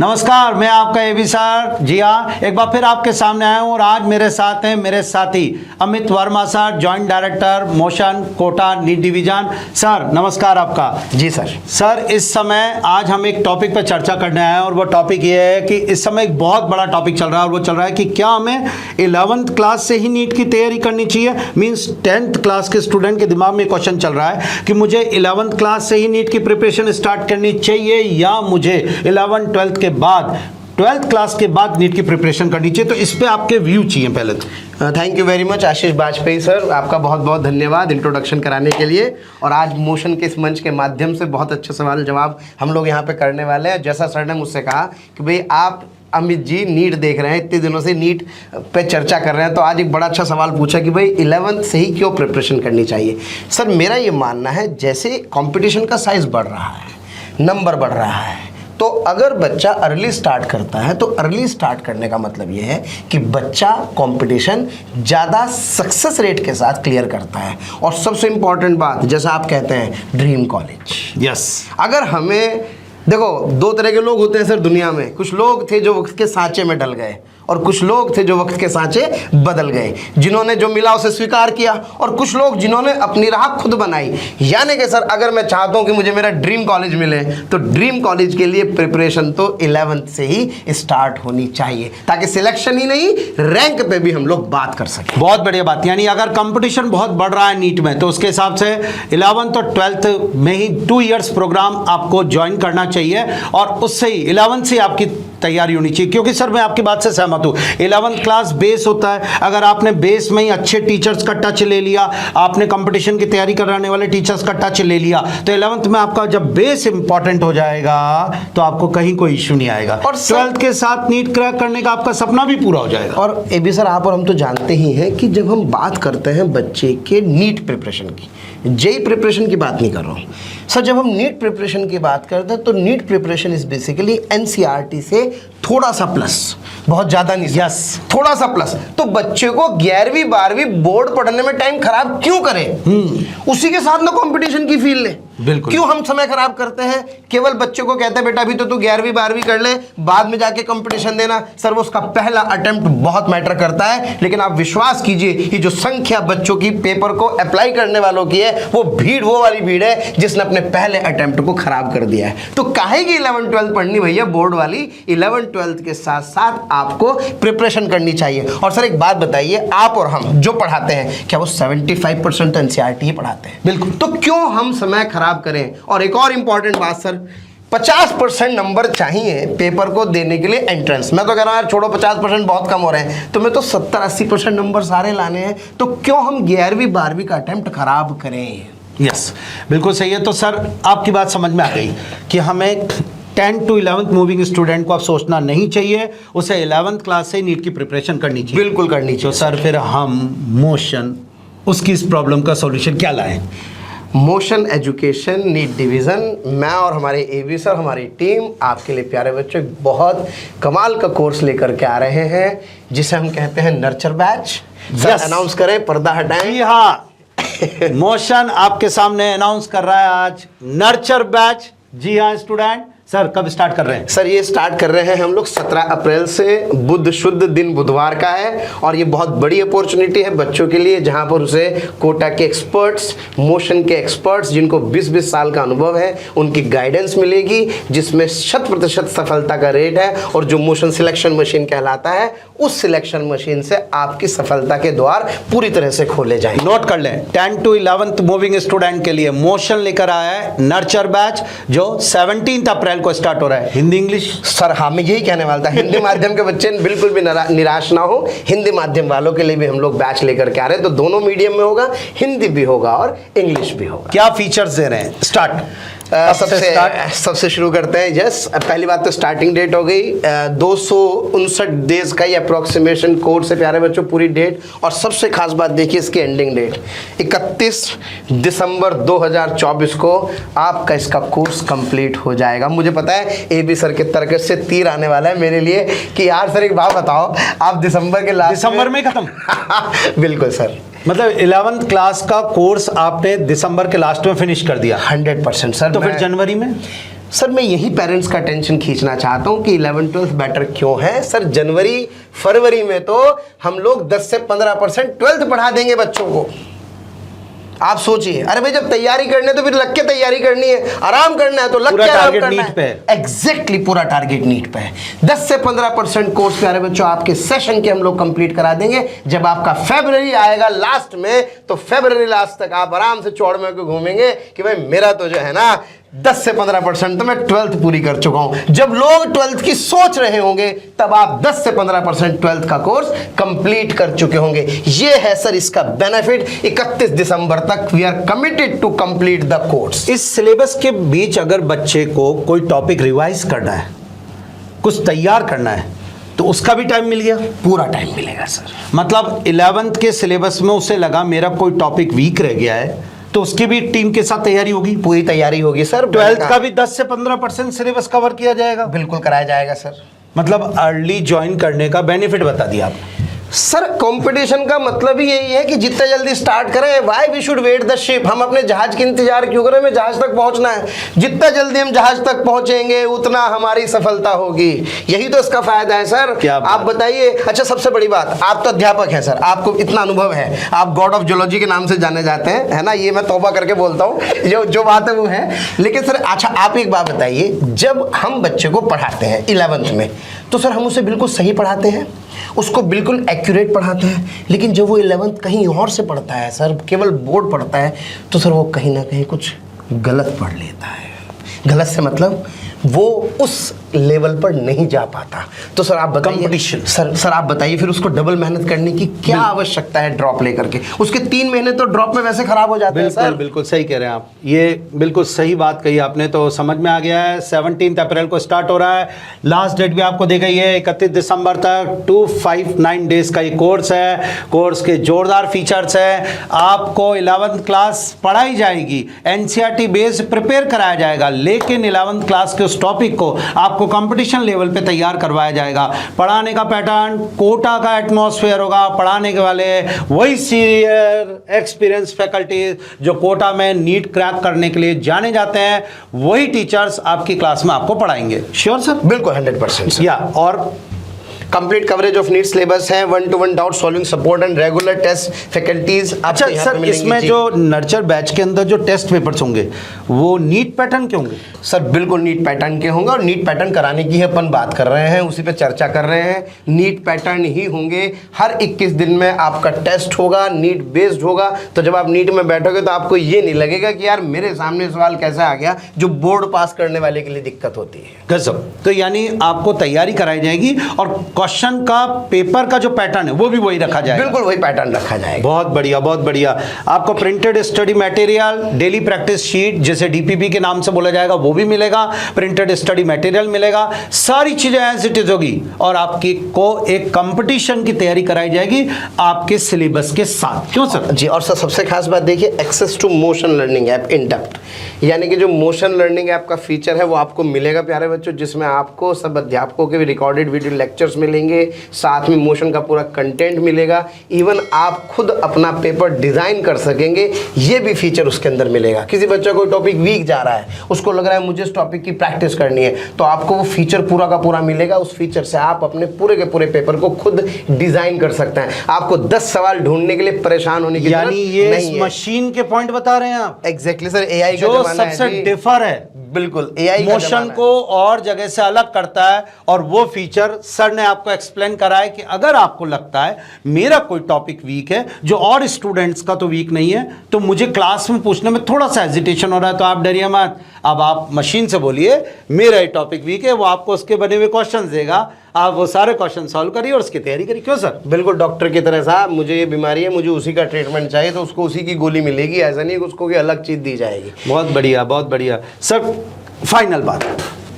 नमस्कार, मैं आपका एबी सर। जी हाँ, एक बार फिर आपके सामने आया हूँ और आज मेरे साथ हैं मेरे साथी Amit Verma sir, joint director Motion Kota NEET division. Sir नमस्कार आपका। जी सर। सर इस समय आज हम एक टॉपिक पर चर्चा करने आए हैं और वो टॉपिक ये है कि इस समय एक बहुत बड़ा टॉपिक चल रहा है और वो चल रहा है कि क्या हमें 11th क्लास से ही नीट की तैयारी करनी चाहिए। मीन्स 10th क्लास के स्टूडेंट के दिमाग में क्वेश्चन चल रहा है कि मुझे 11th क्लास से ही नीट की प्रिपरेशन स्टार्ट करनी चाहिए या मुझे 11th 12th के बाद 12th क्लास के बाद नीट की प्रिपरेशन करनी चाहिए। तो इस पे आपके व्यू चाहिए पहले तो। Thank you very much Ashish Bajpayee sir, आपका बहुत बहुत धन्यवाद इंट्रोडक्शन कराने के लिए। और आज मोशन के इस मंच के माध्यम से बहुत अच्छे सवाल जवाब हम लोग यहाँ पे करने वाले हैं। जैसा सर ने मुझसे कहा कि भाई आप अमित जी नीट देख रहे हैं, इतने दिनों से नीट पे चर्चा कर रहे हैं, तो आज एक बड़ा अच्छा सवाल पूछा कि भाई 11th से ही क्यों प्रिपरेशन करनी चाहिए। सर मेरा ये मानना है जैसे कंपटीशन का साइज़ बढ़ रहा है, नंबर बढ़ रहा है, तो अगर बच्चा अर्ली स्टार्ट करता है तो अर्ली स्टार्ट करने का मतलब ये है कि बच्चा कंपटीशन ज़्यादा सक्सेस रेट के साथ क्लियर करता है। और सबसे इम्पॉर्टेंट बात, जैसा आप कहते हैं ड्रीम कॉलेज। यस। अगर हमें देखो, दो तरह के लोग होते हैं सर दुनिया में। कुछ लोग थे जो वक्त के सांचे में डल गए और कुछ लोग थे जो वक्त के सांचे बदल गए, जिन्होंने जो मिला उसे स्वीकार किया, और कुछ लोग जिन्होंने अपनी राह खुद बनाई। यानी कि सर अगर मैं चाहता हूं कि मुझे मेरा ड्रीम कॉलेज मिले तो ड्रीम कॉलेज के लिए प्रिपरेशन तो 11th से ही स्टार्ट होनी चाहिए, ताकि सिलेक्शन ही नहीं रैंक पे भी हम लोग बात कर सकें। बहुत बढ़िया बात। यानी अगर कंपटीशन बहुत बढ़ रहा है नीट में तो उसके हिसाब से 11th और 12th में ही 2 इयर्स प्रोग्राम आपको ज्वाइन करना चाहिए और उससे ही 11th से आपकी तैयारी होनी चाहिए। क्योंकि सर मैं आपकी बात से सहमत हूँ, 11th क्लास बेस होता है। अगर आपने बेस में ही अच्छे टीचर्स का टच ले लिया, आपने कंपटीशन की तैयारी कराने वाले टीचर्स का टच ले लिया, तो 11th में आपका जब बेस इंपॉर्टेंट हो जाएगा तो आपको कहीं कोई इश्यू नहीं आएगा और 12th के साथ नीट क्रैक करने का आपका सपना भी पूरा हो जाएगा। और एबी सर आप और हम तो जानते ही हैं कि जब हम बात करते हैं बच्चे के नीट प्रिपरेशन की, जेई प्रिपरेशन की बात नहीं कर रहा हूँ सर, जब हम नीट प्रिपरेशन की बात करते हैं तो NEET preparation is basically NCERT से थोड़ा सा प्लस, बहुत ज़्यादा नहीं। यस, थोड़ा सा प्लस। तो बच्चे को 11वीं 12वीं बोर्ड पढ़ने में टाइम खराब क्यों करें? उसी के साथ ना कंपटीशन की फील्ड ले। बिल्कुल। क्यों हम समय खराब करते हैं? केवल बच्चे को कहते हैं बेटा अभी तो तू 11वीं 12वीं कर ले, बाद में जाके कंपटीशन देना। सर वो उसका पहला अटेम्प्ट बहुत मैटर करता है, लेकिन आप विश्वास कीजिए कि जो संख्या बच्चों की पेपर को अप्लाई करने वालों की है वो भीड़, वो वाली भीड़ है जिसने अपने पहले अटेम्प्ट को खराब कर दिया है। तो काहे की 11th 12th पढ़नी भैया बोर्ड वाली, 11th 12th के साथ साथ आपको प्रिपरेशन करनी चाहिए। और सर एक बात बताइए, आप और हम जो पढ़ाते हैं क्या वो 75% एनसीईआरटी ही पढ़ाते हैं? बिल्कुल। तो क्यों हम समय खराब करें? और एक और इंपॉर्टेंट बात सर, 50% नंबर चाहिए पेपर को देने के लिए एंट्रेंस। मैं तो कह रहा हूँ यार छोड़ो, 50% बहुत कम हो रहे हैं, तो मैं तो 70-80% नंबर सारे लाने हैं। तो क्यों हम 11वीं 12वीं का अटेम्प्ट खराब करें? यस, बिल्कुल सही है। तो सर आपकी बात समझ में आ गई कि हमें 10 to 11th मूविंग स्टूडेंट को अब सोचना नहीं चाहिए, उसे 11th क्लास से नीट की प्रिपरेशन करनी चाहिए। बिल्कुल करनी चाहिए। तो सर फिर हम मोशन उसकी इस प्रॉब्लम का सॉल्यूशन क्या लाएं? मोशन एजुकेशन नीट डिवीज़न, मैं और हमारे एबी सर, हमारी टीम आपके लिए प्यारे बच्चों एक बहुत कमाल का कोर्स लेकर के आ रहे हैं जिसे हम कहते हैं नर्चर बैच। सर अनाउंस करें, पर्दा हटाएं। जी हाँ, मोशन आपके सामने अनाउंस कर रहा है आज नर्चर बैच। जी हाँ स्टूडेंट, सर कब स्टार्ट कर रहे हैं? सर ये स्टार्ट कर रहे हैं हम लोग 17 अप्रैल से। बुध शुद्ध दिन बुधवार का है और ये बहुत बड़ी अपॉर्चुनिटी है बच्चों के लिए, जहां पर उसे कोटा के एक्सपर्ट्स, मोशन के एक्सपर्ट्स जिनको 20-20 साल का अनुभव है, उनकी गाइडेंस मिलेगी, जिसमें 100% सफलता का रेट है। और जो मोशन सिलेक्शन मशीन कहलाता है, उस सिलेक्शन मशीन से आपकी सफलता के द्वार पूरी तरह से खोले जाएंगे। नोट कर लें, 10 to 11th मूविंग स्टूडेंट के लिए मोशन लेकर आया है नर्चर बैच, जो 17 अप्रैल को स्टार्ट हो रहा है। हिंदी इंग्लिश? सर हाँ मैं यही कहने वाला था, हिंदी माध्यम के बच्चे बिल्कुल भी निराश ना हो। हिंदी माध्यम वालों के लिए भी हम लोग बैच लेकर के आ रहे हैं, तो दोनों मीडियम में होगा, हिंदी भी होगा और इंग्लिश भी होगा। क्या फीचर्स दे रहे हैं? स्टार्ट सबसे शुरू करते हैं। यस, पहली बात तो स्टार्टिंग डेट हो गई 259 डेज का ये अप्रोक्सीमेशन कोर्स है प्यारे बच्चों, पूरी डेट। और सबसे खास बात देखिए इसकी एंडिंग डेट 31 दिसंबर 2024 को आपका इसका कोर्स कंप्लीट हो जाएगा। मुझे पता है एबी सर के तर्क से तीर आने वाला है मेरे लिए कि यार सर एक बात बताओ, आप दिसंबर के लास्ट दिसंबर में खत्म? बिल्कुल सर, मतलब 11th क्लास का कोर्स आपने दिसंबर के लास्ट में फिनिश कर दिया? 100% सर। तो फिर जनवरी में सर मैं यही पेरेंट्स का टेंशन खींचना चाहता हूँ कि 11th-12th बेटर क्यों है सर। जनवरी फरवरी में तो हम लोग 10 से 15% 12th पढ़ा देंगे बच्चों को। आप सोचिए, अरे भाई जब तैयारी करनी है तो फिर लग के तैयारी करनी है, आराम करना है तो लग के आराम करना है। एग्जैक्टली पूरा टारगेट नीट पे है। 10 से 15% कोर्स प्यारे बच्चों आपके सेशन के हम लोग कंप्लीट करा देंगे। जब आपका फरवरी आएगा लास्ट में, तो फरवरी लास्ट तक आप आराम से चौड़ में घूमेंगे कि भाई मेरा तो जो है ना 10 से 15% तो मैं 12th पूरी कर चुका हूं। जब लोग 12th की सोच रहे होंगे तब आप 10 से 15% 12th का कोर्स कंप्लीट कर चुके होंगे। ये है सर इसका बेनिफिट। 31 दिसंबर तक we are committed to complete the course. इस सिलेबस के बीच अगर बच्चे को कोई टॉपिक रिवाइज करना है, कुछ तैयार करना है, तो उसका भी टाइम मिल गया। पूरा टाइम मिलेगा सर। मतलब 11th के सिलेबस में उसे लगा मेरा कोई टॉपिक वीक रह गया है, तो उसकी भी टीम के साथ तैयारी होगी, पूरी तैयारी होगी सर। 12th का भी 10 से 15% सिलेबस कवर किया जाएगा। बिल्कुल कराया जाएगा सर। मतलब अर्ली ज्वाइन करने का बेनिफिट बता दिया आपने। सर कंपटीशन का मतलब ही यही है कि जितना जल्दी स्टार्ट करें। Why we should wait the ship. हम अपने जहाज की इंतजार क्यों करें, हमें जहाज तक पहुंचना है। जितना जल्दी हम जहाज तक पहुंचेंगे उतना हमारी सफलता होगी। यही तो इसका फायदा है सर। आप बताइए। अच्छा सबसे बड़ी बात, आप तो अध्यापक हैं सर, आपको इतना अनुभव है, आप गॉड ऑफ जूलॉजी के नाम से जाने जाते हैं, है ना। ये मैं तौबा करके बोलता हूँ, जो बात है वो है। लेकिन सर अच्छा आप एक बात बताइए, जब हम बच्चे को पढ़ाते हैं 11th में, तो सर हम उसे बिल्कुल सही पढ़ाते हैं, उसको बिल्कुल एक्यूरेट पढ़ाते हैं। लेकिन जब वो 11th कहीं और से पढ़ता है सर, केवल बोर्ड पढ़ता है, तो सर वो कहीं ना कहीं कुछ गलत पढ़ लेता है। गलत से मतलब वो उस लेवल पर नहीं जा पाता। तो सर आप बताइए कंपटीशन। सर आप बताइए फिर उसको डबल मेहनत करने की क्या आवश्यकता है ड्रॉप लेकर के। उसके 3 महीने तो ड्रॉप में वैसे खराब हो जाते हैं सर। बिल्कुल सही कह रहे हैं आप, ये बिल्कुल सही बात कही आपने। तो समझ में आ गया है। 17 अप्रैल को स्टार्ट हो रहा है, लास्ट डेट भी आपको दी गई है 31 दिसंबर तक। 259 डेज का ये कोर्स है। कोर्स के जोरदार फीचर्स है। आपको 11th क्लास पढ़ाई जाएगी, एनसीईआरटी बेस्ड प्रिपेयर कराया जाएगा, लेकिन 11th क्लास के उस टॉपिक को आपको कंपटीशन लेवल पे तैयार करवाया जाएगा। पढ़ाने का पैटर्न कोटा का एटमॉस्फेयर होगा। पढ़ाने के वाले वही सीनियर एक्सपीरियंस फैकल्टी जो कोटा में नीट क्रैक करने के लिए जाने जाते हैं, वही टीचर्स आपकी क्लास में आपको पढ़ाएंगे। Sure sir? बिल्कुल 100% या और complete coverage of NEET syllabus है, 1-to-1 doubt solving support and regular test faculties. अच्छा सर, इसमें जो नर्चर बैच के अंदर जो टेस्ट पेपर्स होंगे वो नीट पैटर्न के होंगे? सर बिल्कुल नीट पैटर्न के होंगे, और नीट पैटर्न कराने की अपन बात कर रहे हैं, उसी पे चर्चा कर रहे हैं। नीट पैटर्न ही होंगे। हर 21 दिन में आपका टेस्ट होगा, नीट बेस्ड होगा। तो जब आप नीट में बैठोगे तो आपको ये नहीं लगेगा कि यार मेरे सामने सवाल कैसा आ गया, जो बोर्ड पास करने वाले के लिए दिक्कत होती है। गजब। तो यानी आपको तैयारी कराई जाएगी और क्वेश्चन का पेपर का जो पैटर्न है वो भी वही रखा जाएगा। बिल्कुल वही पैटर्न रखा जाएगा। बहुत बढ़िया, बहुत बढ़िया। आपको printed study material, daily practice sheet जिसे डीपीपी के नाम से बोला जाएगा वो भी मिलेगा, प्रिंटेड स्टडी मटेरियल मिलेगा, सारी चीजें एज इट इज होगी। और आपकी को एक कंपटीशन की तैयारी कराई जाएगी आपके सिलेबस के साथ। क्यों सर? जी, और सर सबसे खास बात देखिए, access to Motion learning app in depth, यानी कि जो मोशन लर्निंग ऐप का फीचर है वो आपको मिलेगा प्यारे बच्चों, जिसमें आपको सब अध्यापकों के भी रिकॉर्डेड वीडियो लेक्चर्स मिलेंगे, साथ में मोशन का पूरा कंटेंट मिलेगा। इवन आप खुद अपना पेपर डिजाइन कर सकेंगे, ये भी फीचर उसके अंदर मिलेगा। किसी बच्चा कोई टॉपिक वीक जा रहा है, उसको लग रहा है मुझे इस टॉपिक की प्रैक्टिस करनी है, तो आपको वो फीचर पूरा का पूरा मिलेगा। उस फीचर से आप अपने पूरे के पूरे पेपर को खुद डिजाइन कर सकते हैं। आपको 10 सवाल ढूंढने के लिए परेशान होने की जरूरत नहीं है। यानी ये मशीन के पॉइंट बता रहे हैं आप? एग्जैक्टली सर, एआई का जो सबसे डिफर है, बिल्कुल एआई मोशन को और जगह से अलग करता है। और वो फीचर सर ने आपको एक्सप्लेन करा है कि अगर आपको लगता है मेरा कोई टॉपिक वीक है जो और स्टूडेंट्स का तो वीक नहीं है, तो मुझे क्लास में पूछने में थोड़ा सा हेजिटेशन हो रहा है, तो आप डरिए मत। अब आप मशीन से बोलिए मेरा ये टॉपिक वीक है, वो आपको उसके बने हुए क्वेश्चन देगा, आप वो सारे क्वेश्चन सॉल्व करिए और उसकी तैयारी करिए। क्यों सर? बिल्कुल डॉक्टर की तरह साहब, मुझे ये बीमारी है, मुझे उसी का ट्रीटमेंट चाहिए, तो उसको उसी की गोली मिलेगी। ऐसा नहीं कि उसको कोई अलग चीज दी जाएगी। बहुत बढ़िया, बहुत बढ़िया। सर फाइनल बात,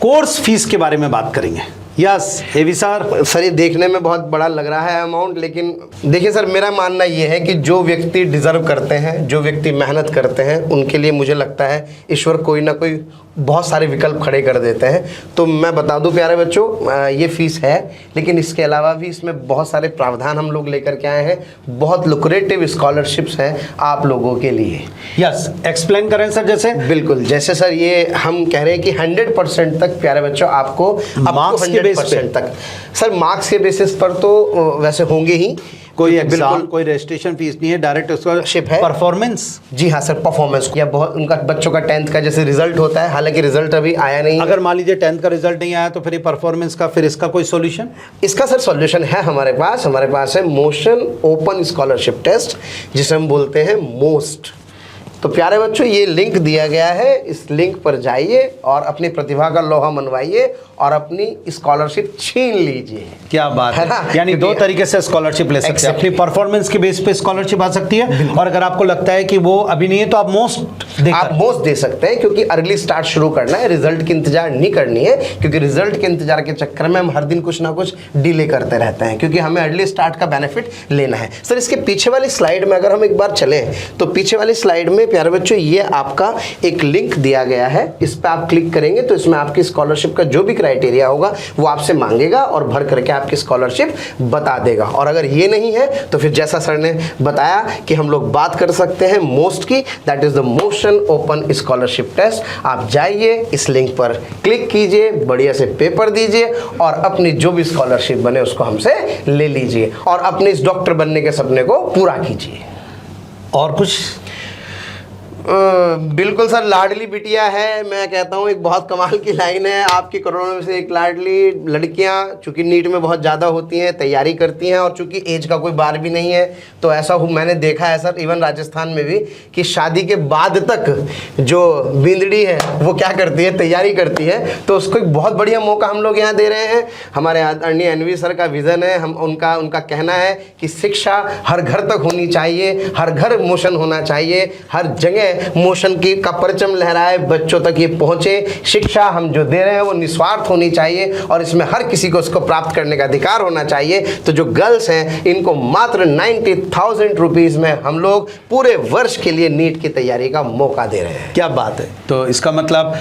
कोर्स फीस के बारे में बात करेंगे। Yes heavy sir. सर ये देखने में बहुत बड़ा लग रहा है अमाउंट, लेकिन देखिए सर मेरा मानना ये है कि जो व्यक्ति डिज़र्व करते हैं, जो व्यक्ति मेहनत करते हैं, उनके लिए मुझे लगता है ईश्वर कोई ना कोई बहुत सारे विकल्प खड़े कर देते हैं। तो मैं बता दूं प्यारे बच्चों, ये फीस है, लेकिन इसके अलावा भी इसमें बहुत सारे प्रावधान हम लोग लेकर के आए हैं। बहुत लुक्रेटिव स्कॉलरशिप्स हैं आप लोगों के लिए। यस एक्सप्लेन करें सर। जैसे बिल्कुल, जैसे सर ये हम कह रहे हैं कि 100% तक प्यारे बच्चों आपको मार्क्स के बेस पे 100% तक सर, मार्क्स के बेसिस पर तो वैसे होंगे ही, कोई एग्जाम बिल्कुल कोई रजिस्ट्रेशन फीस नहीं है, डायरेक्ट उसका शिप है परफॉर्मेंस। जी हाँ सर, परफॉर्मेंस या बहुत उनका बच्चों का 10th का जैसे रिजल्ट होता है, हालांकि रिजल्ट अभी आया नहीं। अगर मान लीजिए 10th का रिजल्ट नहीं आया तो फिर ये परफॉर्मेंस का, फिर इसका कोई सॉल्यूशन? इसका सर सॉल्यूशन है हमारे पास है मोशन ओपन स्कॉलरशिप टेस्ट, जिसे हम बोलते हैं मोस्ट। तो प्यारे बच्चों ये लिंक दिया गया है, इस लिंक पर जाइए और अपनी प्रतिभा का लोहा मनवाइए और अपनी स्कॉलरशिप छीन लीजिए। क्या बात है ना? यानी दो तरीके से स्कॉलरशिप ले सकते हैं। अपनी परफॉर्मेंस के बेस पे स्कॉलरशिप आ सकती है, और अगर आपको लगता है कि वो अभी नहीं है तो आप मोस्ट दे सकते हैं, क्योंकि अर्ली स्टार्ट शुरू करना है, रिजल्ट की इंतजार नहीं करनी है, क्योंकि रिजल्ट के इंतजार के चक्कर में हम हर दिन कुछ ना कुछ डिले करते रहते हैं, क्योंकि हमें अर्ली स्टार्ट का बेनिफिट लेना है। सर इसके पीछे वाली स्लाइड में अगर हम एक बार चलें तो पीछे वाली स्लाइड में प्यारे बच्चों ये आपका एक लिंक दिया गया है, इस पर आप क्लिक करेंगे तो इसमें आपकी स्कॉलरशिप का जो भी क्राइटेरिया होगा वो आपसे मांगेगा और भर करके आपकी स्कॉलरशिप बता देगा। और अगर ये नहीं है तो फिर जैसा सर ने बताया कि हम लोग बात कर सकते हैं most key, that is the Motion open scholarship test. आप जाइए, इस लिंक पर क्लिक कीजिए, बढ़िया से पेपर दीजिए और अपनी जो भी स्कॉलरशिप बने उसको हमसे ले लीजिए और अपने इस डॉक्टर बनने के सपने को पूरा कीजिए। और कुछ? बिल्कुल सर, लाडली बिटिया है, मैं कहता हूँ एक बहुत कमाल की लाइन है। आपकी करोड़ों में से एक लाडली लड़कियाँ चूंकि नीट में बहुत ज़्यादा होती हैं, तैयारी करती हैं, और चूंकि एज का कोई बार भी नहीं है, तो ऐसा मैंने देखा है सर इवन राजस्थान में भी कि शादी के बाद तक जो बिंदड़ी है वो क्या करती है, तैयारी करती है। तो उसको एक बहुत बढ़िया मौका हम लोग यहाँ दे रहे हैं। हमारे आदरणीय एनवी सर का विज़न है, हम उनका कहना है कि शिक्षा हर घर तक होनी चाहिए, हर घर मोशन होना चाहिए, हर जगह मोशन की का परचम लहराए, बच्चों तक ये पहुंचे। शिक्षा हम जो दे रहे हैं वो निस्वार्थ होनी चाहिए और इसमें हर किसी को उसको प्राप्त करने का अधिकार होना चाहिए। तो जो गर्ल्स हैं इनको मात्र 90,000 रुपीज़ में हम लोग पूरे वर्ष के लिए नीट की तैयारी का मौका दे रहे हैं। क्या बात है। तो इसका मतलब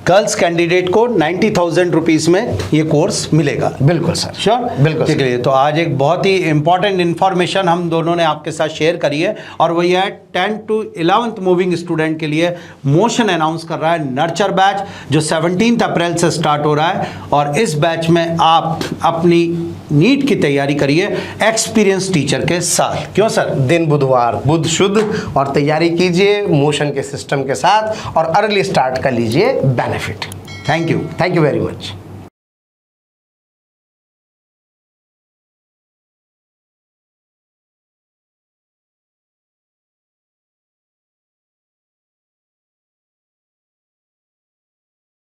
गर्ल्स कैंडिडेट को 90,000 रुपीज़ में ये कोर्स मिलेगा। बिल्कुल सर, श्योर, बिल्कुल। ठीक है। तो आज एक बहुत ही इंपॉर्टेंट इन्फॉर्मेशन हम दोनों ने आपके साथ शेयर करी है, और वो ये है 10th to 11th moving student के लिए मोशन अनाउंस कर रहा है नर्चर बैच, जो 17 अप्रैल से स्टार्ट हो रहा है। और इस बैच में आप अपनी नीट की तैयारी करिए एक्सपीरियंस टीचर के साथ। क्यों सर? दिन बुधवार बुध शुद्ध, और तैयारी कीजिए मोशन के सिस्टम के साथ और अर्ली स्टार्ट कर लीजिए benefit. Thank you very much.